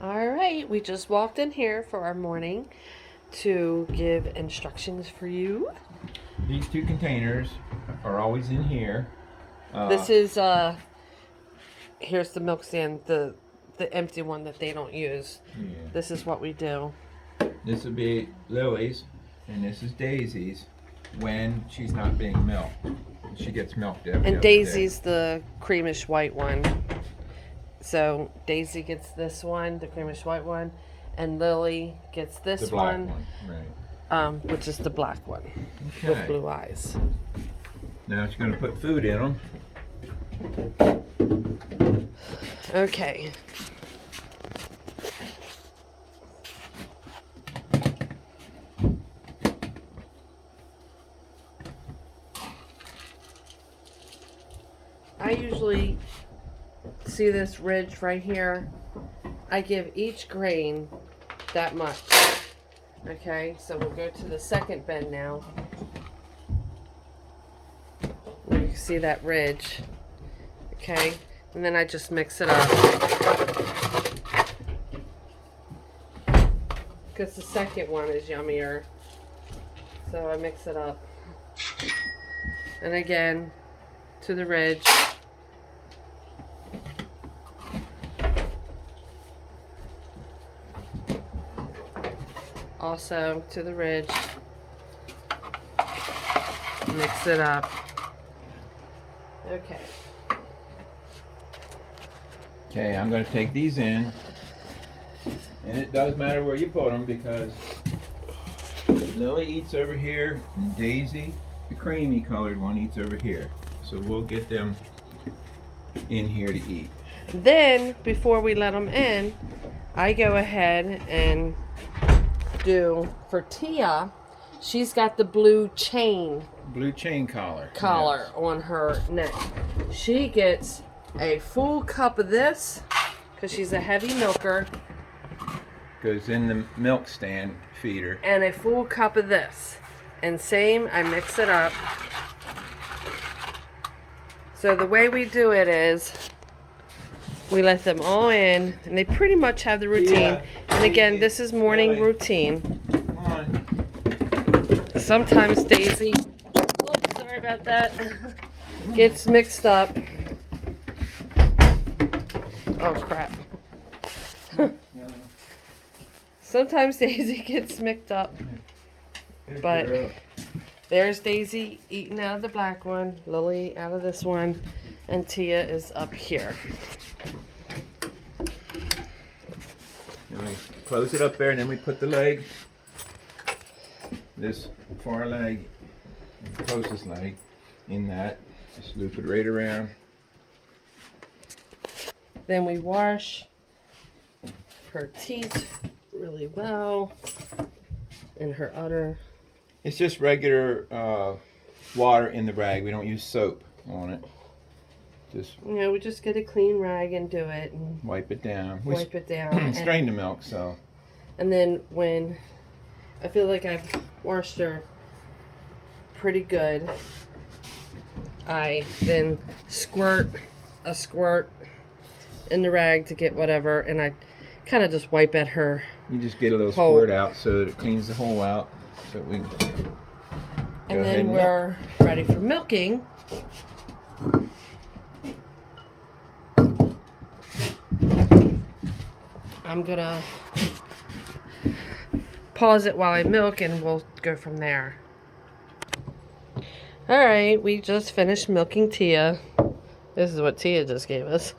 All right, we just walked in here for our morning to give instructions for you. These two containers are always in here. This is here's the milk stand, the empty one that they don't use. Yeah. This is what we do. This will be Lily's, and this is Daisy's when she's not being milked. She gets milked every And other Daisy's the creamish white one. So Daisy gets this one, the creamish white one, and Lily gets this day. The black one, right? which is the black one with Okay. blue eyes. Now she's going to put food in them. Okay. I usually see this ridge right here. I give each grain that much. Okay, so we'll go to the second bin now. You can see that ridge. Okay, and then I just mix it up. Because the second one is yummier. So I mix it up. And again, to the ridge. Also to the ridge. Mix it up. Okay. Okay, I'm going to take these in. And it does matter where you put them because Lily eats over here and Daisy, the creamy colored one, eats over here. So we'll get them in here to eat. Then, before we let them in, I go ahead and do, for Tia, she's got the blue chain Blue chain collar. collar on her neck. She gets a full cup of this because she's a heavy milker, Goes in the milk stand feeder. and a full cup of this. And same, I mix it up. So the way we do it is we let them all in, and they pretty much have the routine. Yeah. And again, this is morning Really? routine. Come on. Sometimes Daisy, oops, sorry about that, gets mixed up. Oh crap. Sometimes Daisy gets mixed up. But there's Daisy eating out of the black one, Lily out of this one, and Tia is up here. And we close it up there, and then we put the leg, this far leg, closest leg, in that. Just loop it right around. Then we wash her teeth really well and her udder. It's just regular water in the rag. We don't use soap on it. Just You know, we just get a clean rag and do it and wipe it down. We wipe it down. strain the milk, so. And then when I feel like I've washed her pretty good, I then squirt a squirt in the rag to get whatever, and I kind of just wipe at her. You just get a little Hole. squirt out so that it cleans the hole out. So we go And ahead then and milk. we're ready for milking. I'm gonna pause it while I milk and we'll go from there. Alright, we just finished milking Tia. This is what Tia just gave us.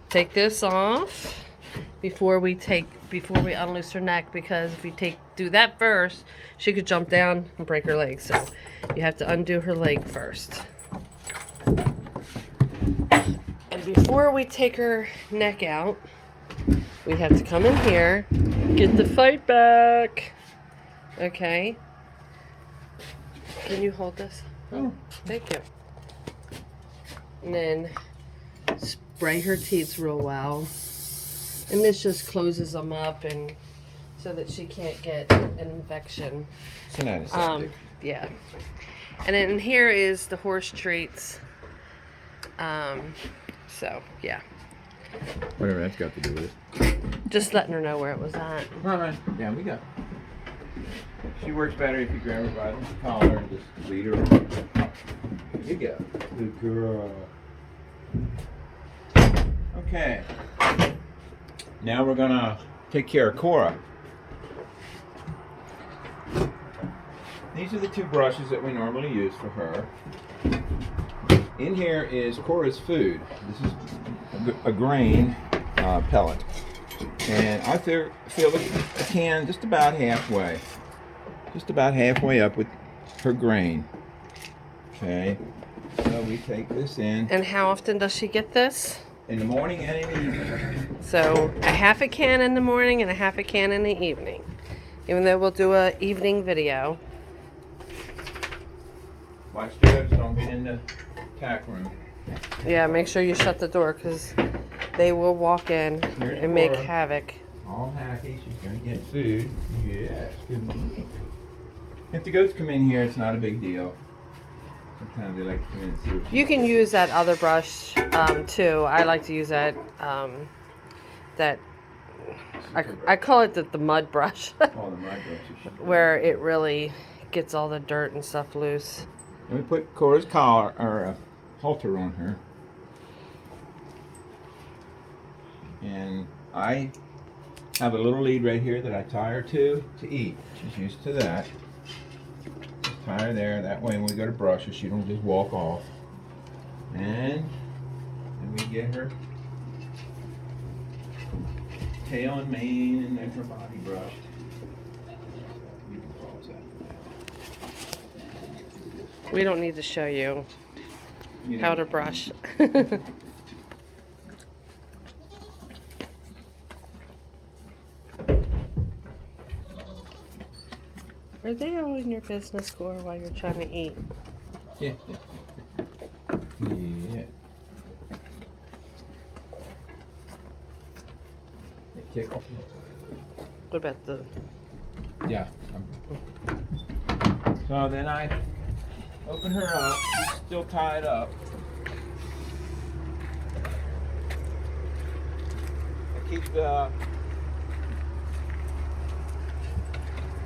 Take this off before we unloose her neck, because if you do that first, she could jump down and break her leg. So you have to undo her leg first. And before we take her neck out, we have to come in here, get the fight back. Okay. Can you hold this? Oh. Thank you. And then spray her teeth real well. And this just closes them up and so that she can't get an infection. It's an antiseptic. Yeah. And then here is the horse treats. So, yeah. Whatever that's got to do with it. Just letting her know where it was at. All right, down we go. She works better if you grab her by the collar and just lead her on. There you go. Good girl. Okay. Now we're gonna take care of Cora. These are the two brushes that we normally use for her. In here is Cora's food. This is a grain pellet. And I fill the can just about halfway. Just about halfway up with her grain. Okay. So we take this in. And how often does she get this? In the morning and in the evening. So a half a can in the morning and a half a can in the evening. Even though we'll do a evening video. Watch the goats don't get in the tack room. Yeah, make sure you shut the door because they will walk in Here's and make Cora. havoc. All happy, she's gonna get food. Yes, good morning. If the goats come in here, it's not a big deal. Sometimes they like to come in and see what You can use that other brush too. I like to use that. I call it the mud brush, all the mud brushes. where it really gets all the dirt and stuff loose. And we put Cora's collar or halter on her. And I have a little lead right here that I tie her to eat. She's used to that. Just tie her there. That way when we go to brush her, she don't just walk off. And then we get her tail and mane and then her body brushed. You can pause that. We don't need to show you You how know, to brush. Are they all in your business, Cora, while you're trying to eat? Yeah. Yeah. Kick. What about the... Yeah. So then I open her up. She's still tied up. I keep the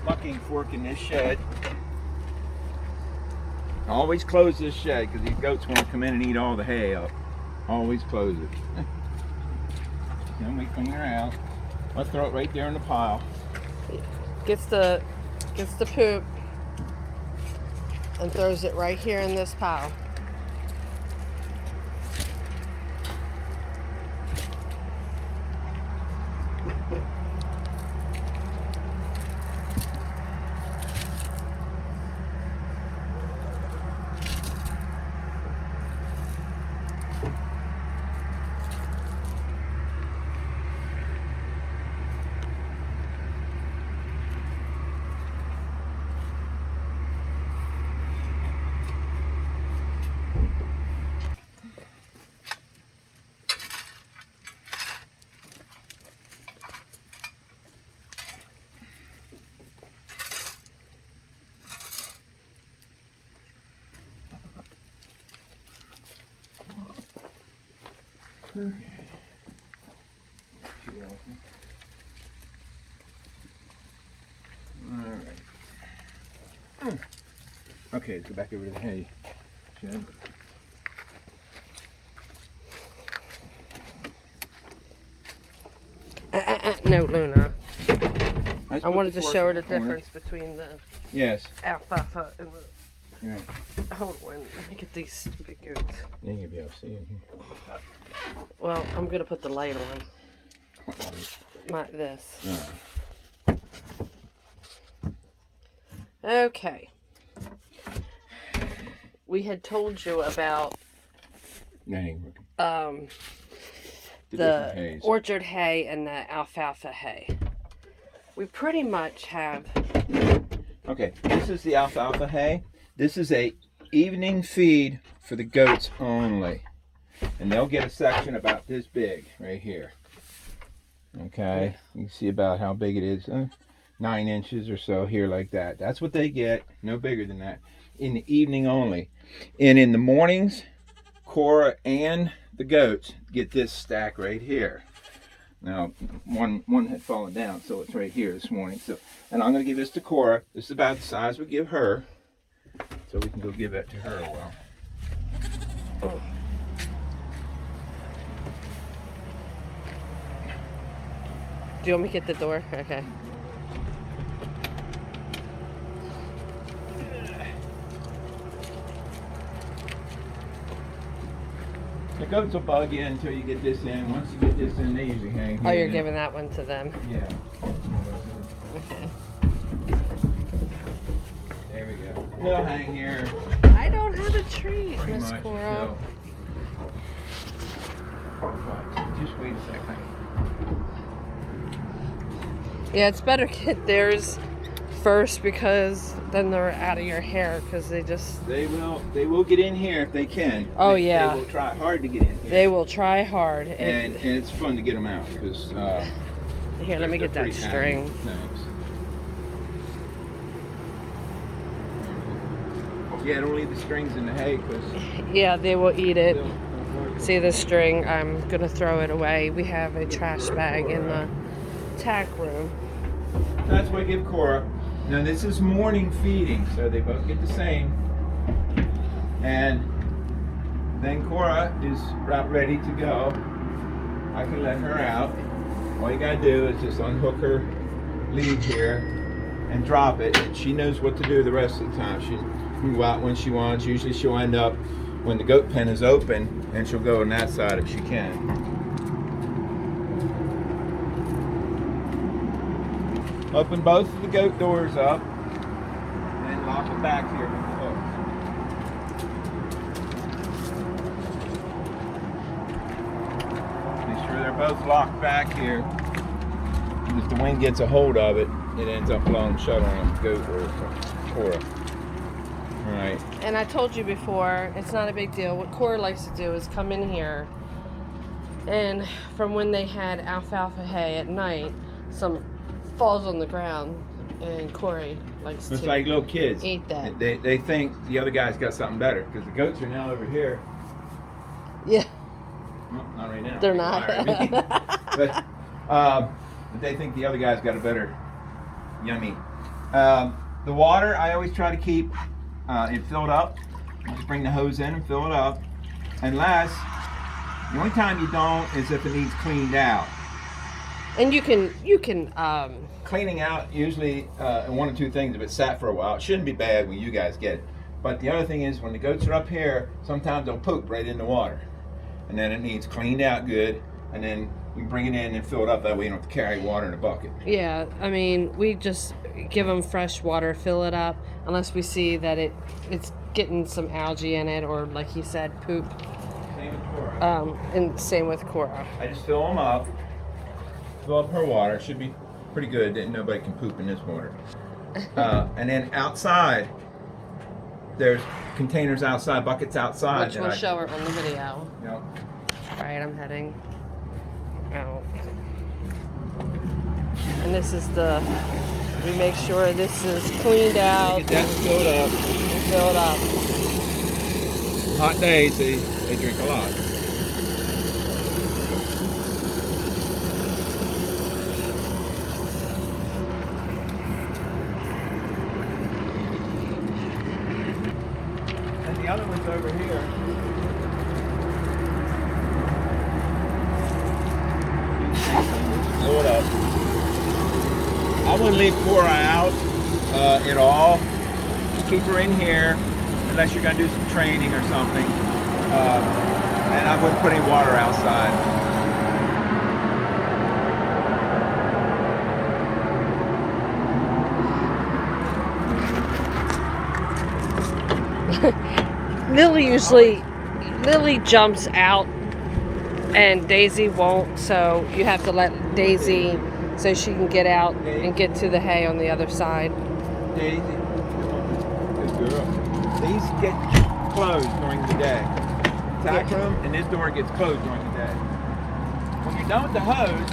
mucking fork in this shed. Always close this shed because these goats want to come in and eat all the hay up. Always close it. Then we clean her out. I'll throw it right there in the pile. Gets the poop and throws it right here in this pile. Okay. Alright. Okay, let's go back over to the hay shed. No, Luna. Let's I put wanted the to fork show her in the corner. difference between the Yes. alfalfa and Yeah. the... Hold on, let me get these stupid goats. Yeah, you'll be able to see in here. Well, I'm gonna put the light on. This. Alright. Okay. We had told you about That ain't working. the different hays. orchard hay and the alfalfa hay. We pretty much have... Okay, this is the alfalfa hay. This is a evening feed for the goats only. And they'll get a section about this big right here. Okay, you can see about how big it is. 9 inches or so here like that. That's what they get, no bigger than that. In the evening only. And in the mornings, Cora and the goats get this stack right here. Now, one had fallen down, so it's right here this morning. So, and I'm going to give this to Cora. This is about the size we give her, so we can go give that to her a while. Do you want me to get the door? Okay. The goats will bug you until you get this in. Once you get this in, they usually hang here. Oh, you're giving that one to them. Yeah. Okay. There we go. They'll hang here. I don't have a treat, Pretty Miss much, Cora. Just wait a second. Yeah, it's better get theirs first because then they're out of your hair because they just. They will get in here if they can. Oh, they, yeah. They will try hard to get in here. They will try hard. And it's fun to get them out because. Here, let me get that string. Thanks. Yeah, don't leave the strings in the hay because. Yeah, they will eat it. See the string? I'm gonna throw it away. We have a trash bag in the tack room. That's what I give Cora. Now this is morning feeding, so they both get the same. And then Cora is about ready to go. I can let her out. All you gotta do is just unhook her lead here and drop it. And she knows what to do the rest of the time. She can go out when she wants. Usually she'll end up when the goat pen is open, and she'll go on that side if she can. Open both of the goat doors up and lock them back here with the hooks. Make sure they're both locked back here. If the wind gets a hold of it, it ends up blowing shut on the goat or Cora. All right. And I told you before, it's not a big deal. What Cora likes to do is come in here, and from when they had alfalfa hay at night, some falls on the ground, and Corey likes It's to like little kids. eat that. They think the other guy's got something better because the goats are now over here. Yeah, Well, not right now. they're not. but they think the other guy's got a better yummy. The water I always try to keep it filled up. Just bring the hose in and fill it up. Unless the only time you don't is if it needs cleaned out. And you can Cleaning out usually one or two things. If it sat for a while, it shouldn't be bad when you guys get it. But the other thing is when the goats are up here, sometimes they'll poop right in the water, and then it needs cleaned out good, and then we bring it in and fill it up. That way you don't have to carry water in a bucket. yeah, I mean, we just give them fresh water, fill it up, unless we see that it's getting some algae in it, or like he said, poop. Same with Cora. And same with Cora. I just fill them up. Fill up her water. It should be pretty good that nobody can poop in this water. And then outside, there's containers outside, buckets outside. Which we'll show her on the video. Yep. All right, I'm heading out. And this is we make sure this is cleaned out. Get that filled up. And filled up. Hot days, they drink a lot. And the other one's over here. Fill it up. I wouldn't leave Cora out at all. Just keep her in here unless you're going to do some training or something. And I wouldn't put any water outside. Lily jumps out and Daisy won't, so you have to let Daisy so she can get out and get to the hay on the other side. Daisy, good girl. These get closed during the day. Tack room and this door gets closed during the day. When you're done with the hose,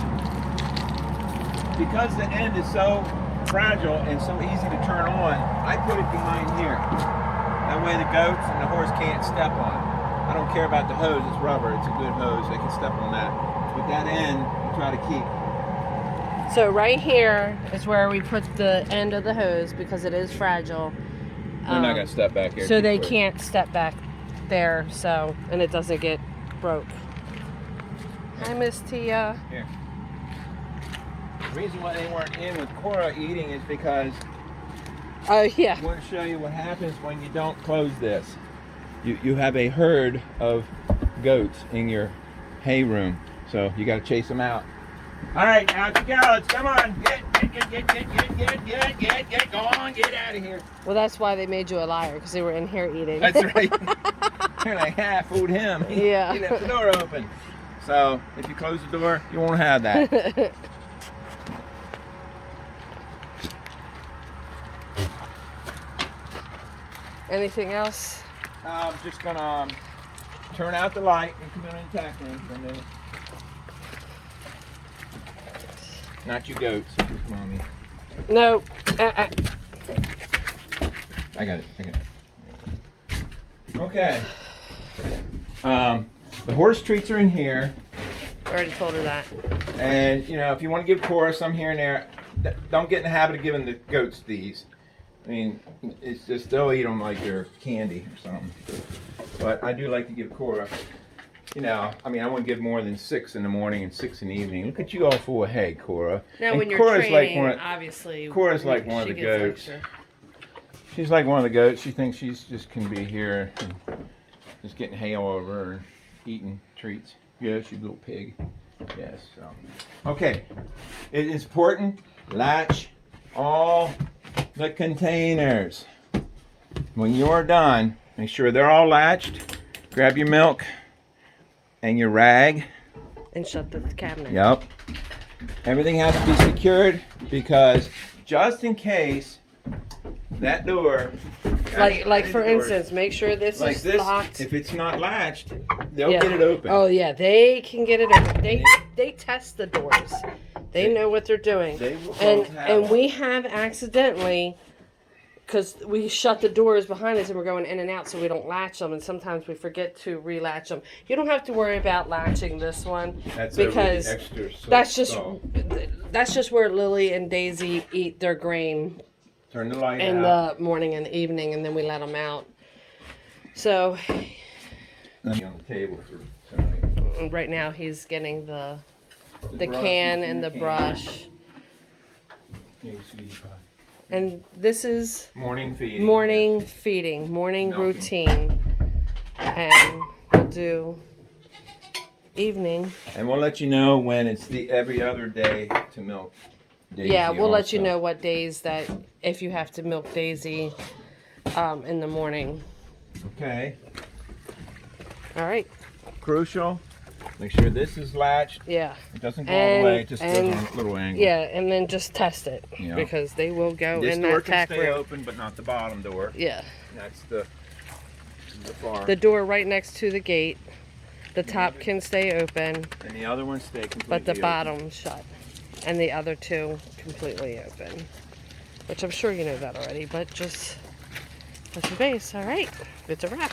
because the end is so fragile and so easy to turn on, I put it behind here. That way the goats and the horse can't step on it. I don't don't care about the hose. It's rubber. It's a good hose. They can step on that. But that end, you try to keep. So right here is where we put the end of the hose because it is fragile. They're not gonna step back here. So too they quick. can't step back there, so, and it doesn't get broke. Hi, Miss Tia. Here. The reason why they weren't in with Cora eating is because Oh, yeah. I want to show you what happens when you don't close this. You have a herd of goats in your hay room, so you got to chase them out. All right, out you go. Let's come on. Get, go on, get out of here. Well, that's why they made you a liar, because they were in here eating. That's right. They're like, fooled him. Yeah. He left the door open. So if you close the door, you won't have that. Anything else? I'm just gonna turn out the light and come in and tack in for a minute. Not you goats, mommy. No. I got it. Okay. The horse treats are in here, Already told her that. and you know if you want to give Cora some here and there, don't get in the habit of giving the goats these. I mean, it's just they'll eat them like they're candy or something. But I do like to give Cora. You know, I mean, I wouldn't give more than 6 in the morning and 6 in the evening. Look at you all full of hay, Cora. Now, And when you're Cora's training, like obviously, Cora's like one of she the gets goats. extra. She's like one of the goats. She thinks she's just can be here and just getting hay all over her and eating treats. Yeah, she's a little pig. Yes. So. Okay. It is important. Latch all the containers. When you're done, make sure they're all latched. Grab your milk and your rag. And shut the cabinet. Yep. Everything has to be secured because just in case that door, Like for instance, make sure this like is this, locked. if it's not latched, they'll Yeah. get it open. Oh yeah, they can get it open. They test the doors. They know what they're doing. They will And both have we have accidentally, because we shut the doors behind us and we're going in and out, so we don't latch them. And sometimes we forget to relatch them. You don't have to worry about latching this one That's because a really extra that's just where Lily and Daisy eat their grain turn the light in out. the morning and the evening, and then we let them out. So On the table for tonight. right now he's getting the brush can and and the can. brush. Here, sweetie pie. And this is Morning feeding. morning feeding, morning Milking. routine. And we'll do evening. And we'll let you know when it's the every other day to milk. Daisy Yeah, we'll let you also. know what days that if you have to milk Daisy in the morning. Okay. All right. Crucial. Make sure this is latched. Yeah. It doesn't go all the way. It just goes And- on a little angle. Yeah, and then just test it Yeah. because they will go This in door that can tack stay room. open, but not the bottom door. Yeah. That's the far. The door right next to the gate. The top can stay open, and the other ones stay completely but the open. bottom shut. And the other two completely open. Which I'm sure you know that already, but just touch your base. All right. It's a wrap.